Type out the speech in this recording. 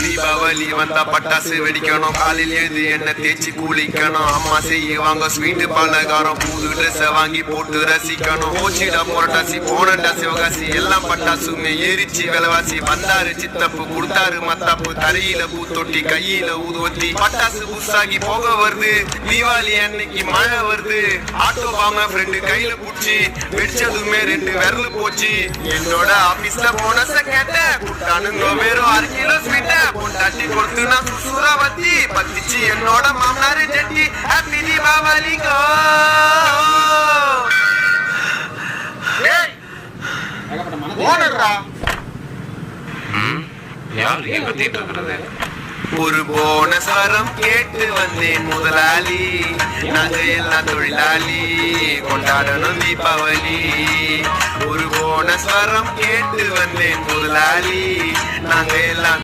தீபாவளி வந்தா பட்டாசு வெடிக்கணும், காலையில் எழுது என்ன தேய்ச்சி குளிக்கணும், அம்மா செய்வாங்க ஸ்வீட்டு பலகாரம், புது ட்ரெஸ் வாங்கி போட்டு ரசிக்கணும். போச்சிடா புரட்டாசி போனண்டா சிவகாசி, எல்லாம் பட்டாசுமே ஏறிச்சு விலவாசி. வந்தாரு சித்தப்பு கொடுத்தாரு மத்தாப்பு, தரையில பூத்தொட்டி கையில ஊதுவத்தி, பட்டாசு புதுசாகி போக வருது, தீபாவளி அன்னைக்கு மழை வருது. ஆட்டோ வாங்க ஃப்ரெண்டு கையில புடிச்சு வெடிச்சதுமே 2 விரல் போச்சு. என்னோட ஆபீஸ்ல போனஸ கேட்ட குட்டானுங்க வெறும் 6 கிலோ ஸ்வீட்ட பொண்டாட்டி கொடுத்து நான் சுசுராவத்தி பத்திச்சு என்னோட மாமனாரு ஜட்டி. ஹாப்பி தீபாவளிங்கோ. ஒரு போனஸ்வரம் கேட்டு வந்தேன் முதலாளி, நாங்க எல்லாம் தொழிலாளி கொண்டாடணும் தீபாவளி. ஒரு போனஸ்வரம் கேட்டு வந்தேன் முதலாளி, நாங்க எல்லாம்